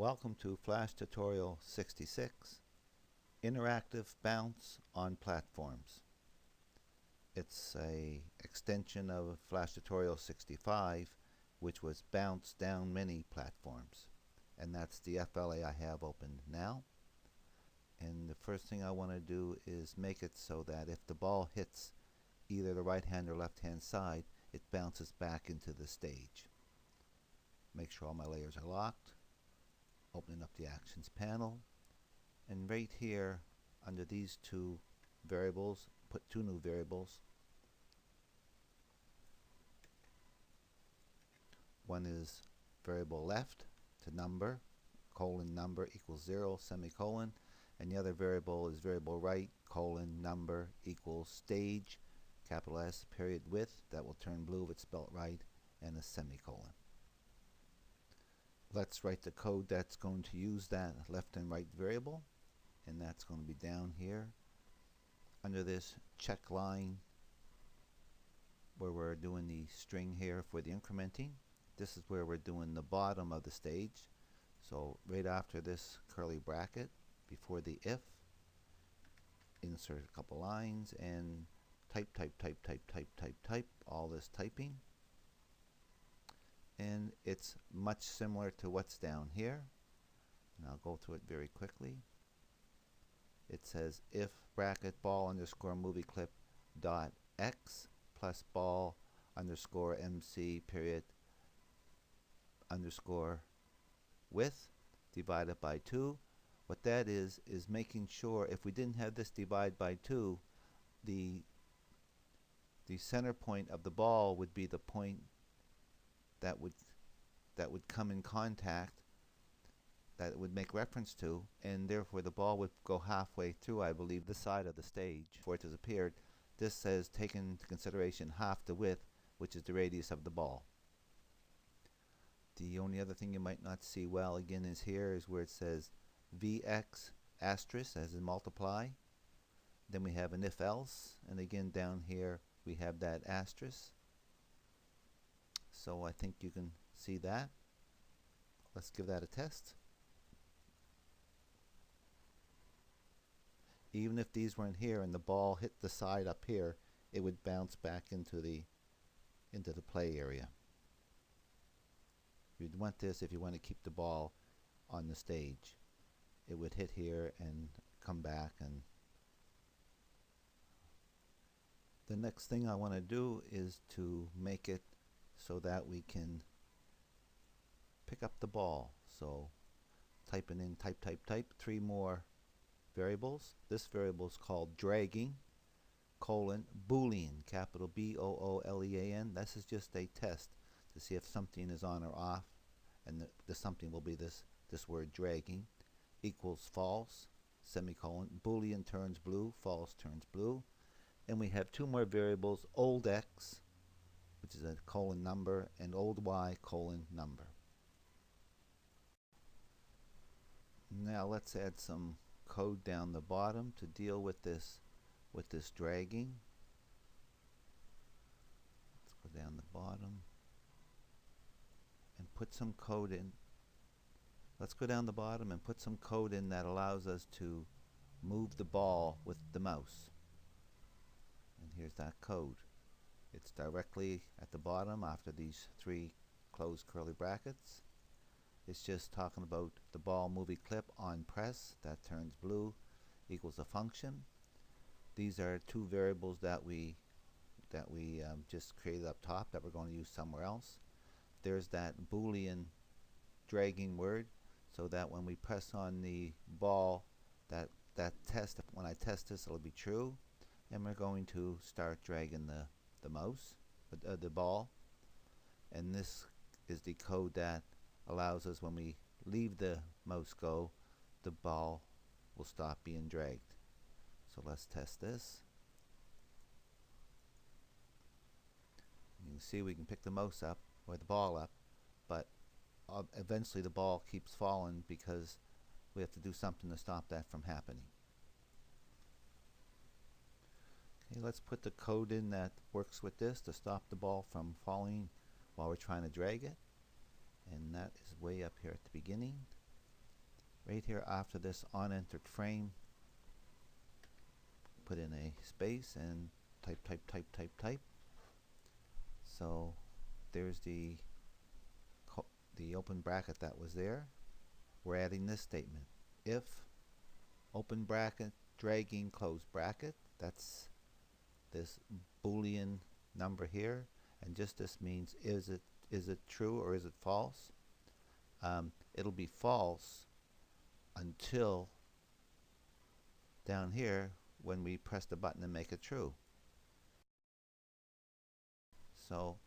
Welcome to Flash Tutorial 66, Interactive Bounce on Platforms. It's a extension of Flash Tutorial 65, which was Bounce Down Many Platforms. And that's the FLA I have opened now. And the first thing I want to do is make it so that if the ball hits either the right hand or left hand side, it bounces back into the stage. Make sure all my layers are locked. Opening up the Actions panel, and right here under these two variables, put two new variables. One is variable left to number, colon number equals 0, semicolon, and the other variable is variable right, colon number equals stage, capital S, period width, that will turn blue if it's spelled right, and a semicolon. Let's write the code that's going to use that left and right variable, and that's going to be down here under this check line where we're doing the string here for the incrementing. This is where we're doing the bottom of the stage. So right after this curly bracket, before the if, insert a couple lines and type, all this typing. And it's much similar to what's down here, and I'll go through it very quickly. It says if bracket ball underscore movie clip dot x plus ball underscore mc period underscore width divided by 2. What that is making sure if we didn't have this divide by 2, the center point of the ball would be the point that would come in contact, that it would make reference to, and therefore the ball would go halfway through, I believe, the side of the stage before it has appeared. This says take into consideration half the width, which is the radius of the ball. The only other thing you might not see well again is here is where it says Vx asterisk as in multiply. Then we have an if else, and again down here we have that asterisk. So I think you can see that. Let's give that a test. Even if these weren't here and the ball hit the side up here, it would bounce back into the play area. You'd want this if you want to keep the ball on the stage. It would hit here and come back. And the next thing I want to do is to make it so that we can pick up the ball. So typing in type, 3 more variables. This variable is called dragging, colon, boolean, capital B-O-O-L-E-A-N. This is just a test to see if something is on or off, and the something will be this word dragging, equals false, semicolon, boolean turns blue, false turns blue. And we have two more variables, old x, which is a colon number, and old y colon number. Now let's add some code down the bottom to deal with this dragging. Let's go down the bottom and put some code in. Let's go down the bottom and put some code in that allows us to move the ball with the mouse. And here's that code. It's directly at the bottom after these three closed curly brackets. It's just talking about the ball movie clip on press, that turns blue, equals a function. These are two variables that we just created up top that we're going to use somewhere else. There's that boolean dragging word, so that when we press on the ball, that test, when I test this, it'll be true. And we're going to start dragging the mouse, the ball, and this is the code that allows us when we leave the mouse go, the ball will stop being dragged. So let's test this. You can see we can pick the mouse up or the ball up, but eventually the ball keeps falling because we have to do something to stop that from happening. Okay, let's put the code in that works with this to stop the ball from falling while we're trying to drag it. And that is way up here at the beginning. Right here after this on entered frame, put in a space and type. So there's the open bracket that was there. We're adding this statement. If open bracket, dragging close bracket, that's this Boolean number here, and just this means is it true or is it false? It'll be false until down here when we press the button and make it true. So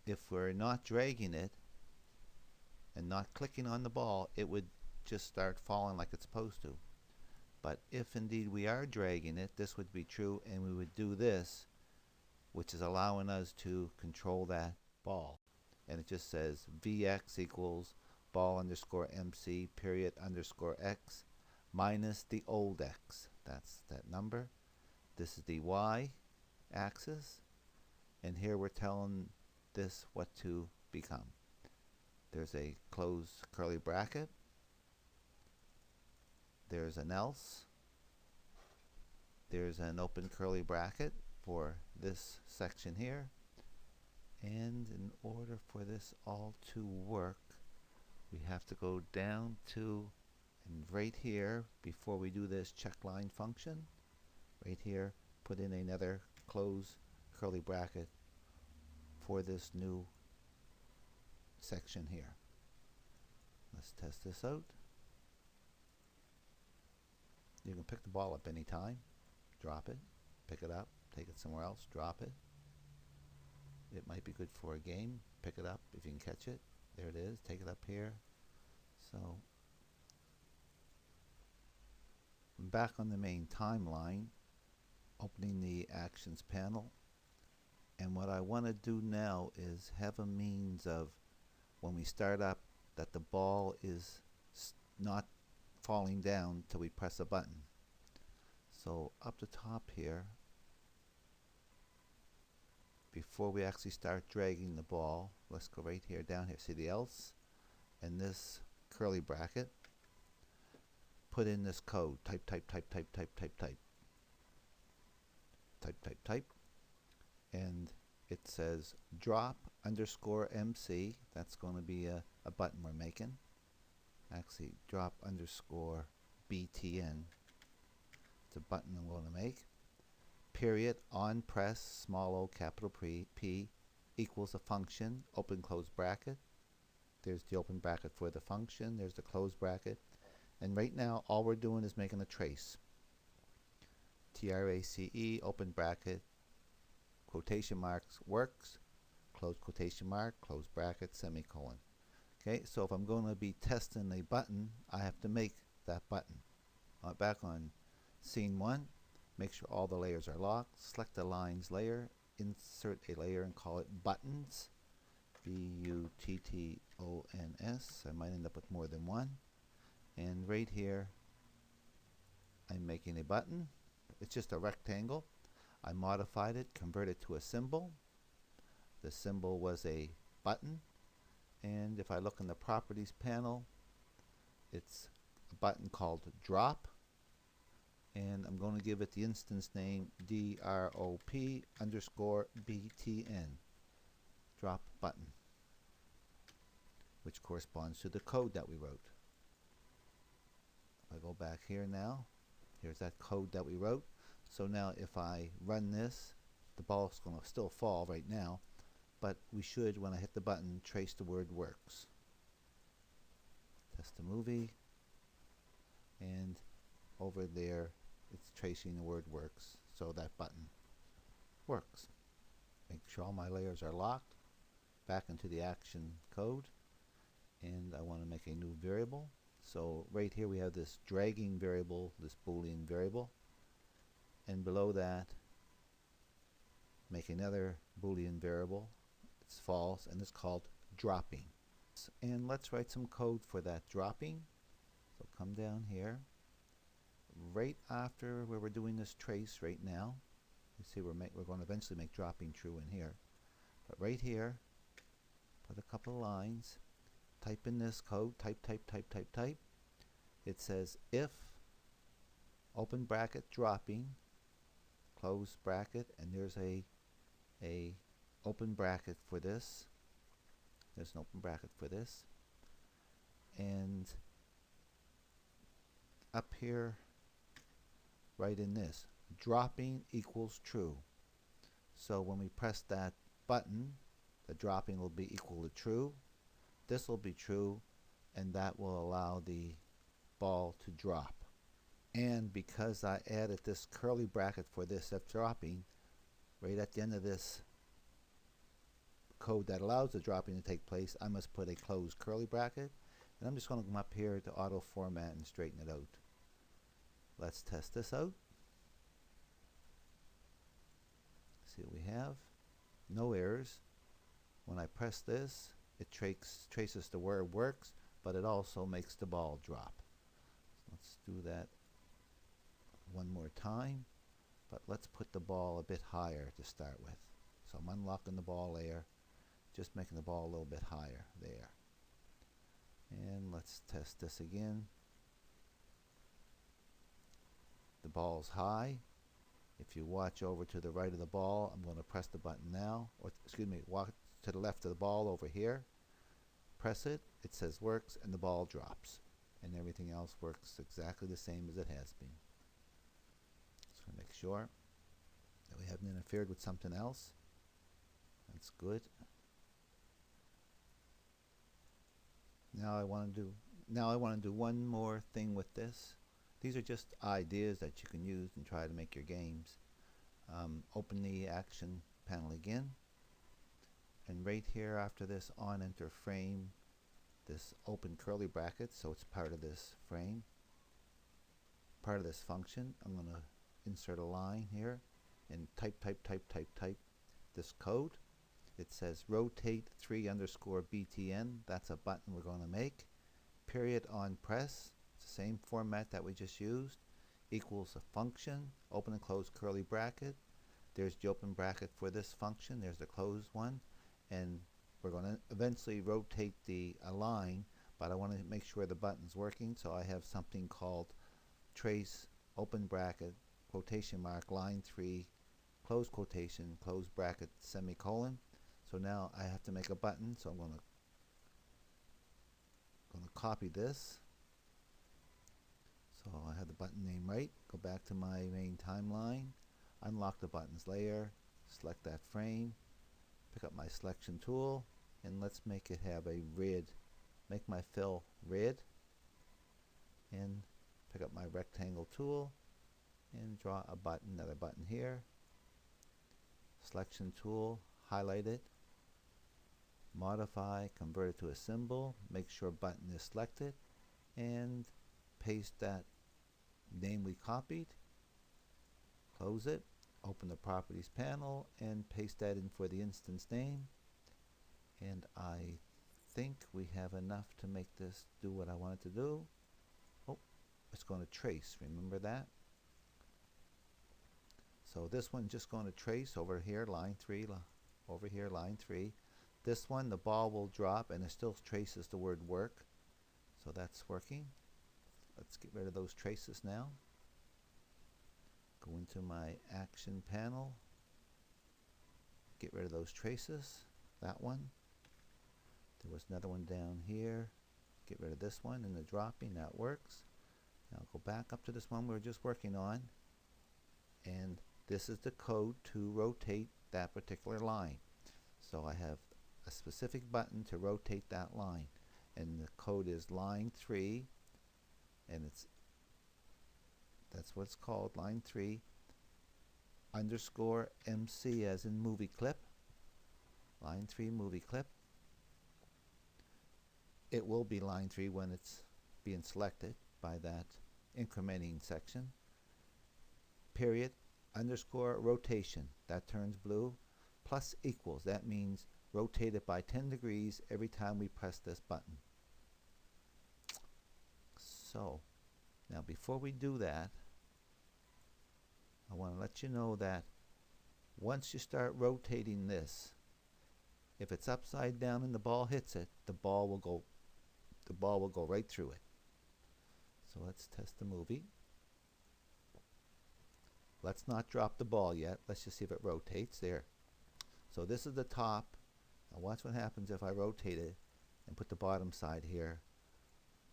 if we're not dragging it and not clicking on the ball, it would just start falling like it's supposed to. But if indeed we are dragging it, this would be true, and we would do this, which is allowing us to control that ball. And it just says Vx equals ball underscore MC period underscore X minus the old X. That's that number. This is the Y axis. And here we're telling this what to become. There's a closed curly bracket. There's an else. There's an open curly bracket for this section here. And in order for this all to work, we have to go down to, and right here, before we do this check line function, right here, put in another close curly bracket for this new section here. Let's test this out. You can pick the ball up anytime, drop it, pick it up, take it somewhere else, drop it. It might be good for a game. Pick it up if you can catch it. There it is. Take it up here. So I'm back on the main timeline, opening the actions panel. And what I want to do now is have a means of, when we start up, that the ball is not falling down till we press a button. So up the top here, before we actually start dragging the ball, let's go right here, down here. See the else? And this curly bracket. Put in this code. Type. And it says drop underscore MC. That's going to be a button we're making. Actually, drop underscore BTN. It's a button I'm going to make. Period on press small o capital P equals a function, open close bracket. There's the open bracket for the function. There's the close bracket. And right now all we're doing is making a trace. TRACE open bracket, quotation marks works, close quotation mark, close bracket, semicolon. Okay, so if I'm going to be testing a button, I have to make that button. Back on scene 1, make sure all the layers are locked, select the lines layer, insert a layer and call it buttons, buttons. I might end up with more than one. And right here I'm making a button. It's just a rectangle. I modified it, converted to a symbol. The symbol was a button, and if I look in the properties panel, it's a button called drop, and I'm going to give it the instance name DROP underscore BTN, drop button, which corresponds to the code that we wrote. If I go back here now, here's that code that we wrote. So now if I run this, the ball's going to still fall right now, but we should, when I hit the button, trace the word works. Test the movie, and over there it's tracing the word works, so that button works. Make sure all my layers are locked. Back into the action code, and I want to make a new variable. So right here we have this dragging variable, this Boolean variable, and below that make another Boolean variable. It's false, and it's called dropping. And let's write some code for that dropping. So come down here, right after where we're doing this trace right now. You see we're going to eventually make dropping true in here, but right here put a couple of lines, type in this code, type, it says if open bracket dropping, close bracket, and there's a open bracket for this. There's an open bracket for this. And up here, right in this, dropping equals true. So when we press that button, the dropping will be equal to true. This will be true, and that will allow the ball to drop. And because I added this curly bracket for this if dropping, right at the end of this code that allows the dropping to take place, I must put a closed curly bracket. And I'm just going to come up here to auto format and straighten it out. Let's test this out. See what we have. No errors. When I press this, it traces to where it works, but it also makes the ball drop. So let's do that one more time, but let's put the ball a bit higher to start with. So I'm unlocking the ball layer, just making the ball a little bit higher there. And let's test this again. The ball's high. If you watch over to the right of the ball, I'm going to press the button now, or excuse me, walk to the left of the ball over here. Press it, it says works, and the ball drops. And everything else works exactly the same as it has been. Just going to make sure that we haven't interfered with something else. That's good. Now I want to do one more thing with this. These are just ideas that you can use and try to make your games. Open the action panel again, and right here after this on enter frame, this open curly bracket, so it's part of this frame, part of this function. I'm going to insert a line here and type this code. It says rotate 3_BTN. That's a button we're going to make. Period on press. It's the same format that we just used. Equals a function. Open and close curly bracket. There's the open bracket for this function. There's the closed one. And we're going to eventually rotate the line, but I want to make sure the button's working, so I have something called trace open bracket quotation mark line 3 close quotation close bracket semicolon. So now I have to make a button, so I'm going to copy this. So I have the button name right. Go back to my main timeline, unlock the buttons layer, select that frame, pick up my selection tool, and let's make it have a red. Make my fill red, and pick up my rectangle tool and draw a button, another button here. Selection tool, highlight it, modify, convert it to a symbol, make sure button is selected, and paste that name we copied. Close it, open the properties panel, and paste that in for the instance name. And I think we have enough to make this do what I want it to do. Oh, it's going to trace, remember that? So this one's just going to trace over here, line 3, over here, line 3. This one, the ball will drop, and it still traces the word work. So that's working. Let's get rid of those traces now. Go into my action panel. Get rid of those traces. That one. There was another one down here. Get rid of this one and the dropping. That works. Now go back up to this one we were just working on. And this is the code to rotate that particular line. So I have a specific button to rotate that line. And the code is line 3. And that's what it's called, line 3 underscore MC as in movie clip. Line 3 movie clip. It will be line 3 when it's being selected by that incrementing section. Period underscore rotation, that turns blue, plus equals, that means rotate it by 10 degrees every time we press this button. So now before we do that, I want to let you know that once you start rotating this, if it's upside down and the ball hits it, the ball will go right through it. So let's test the movie. Let's not drop the ball yet. Let's just see if it rotates. There. So this is the top. Now watch what happens if I rotate it and put the bottom side here.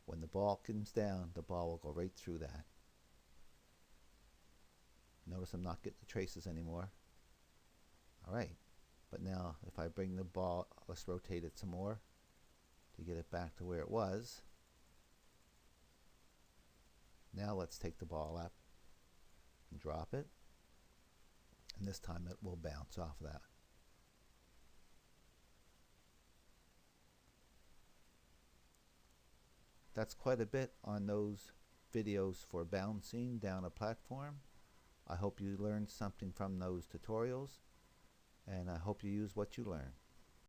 When the ball comes down, the ball will go right through that. Notice I'm not getting the traces anymore. Alright, but now if I bring the ball, let's rotate it some more to get it back to where it was. Now let's take the ball up and drop it, and this time it will bounce off of that. That's quite a bit on those videos for bouncing down a platform. I hope you learned something from those tutorials, and I hope you use what you learned.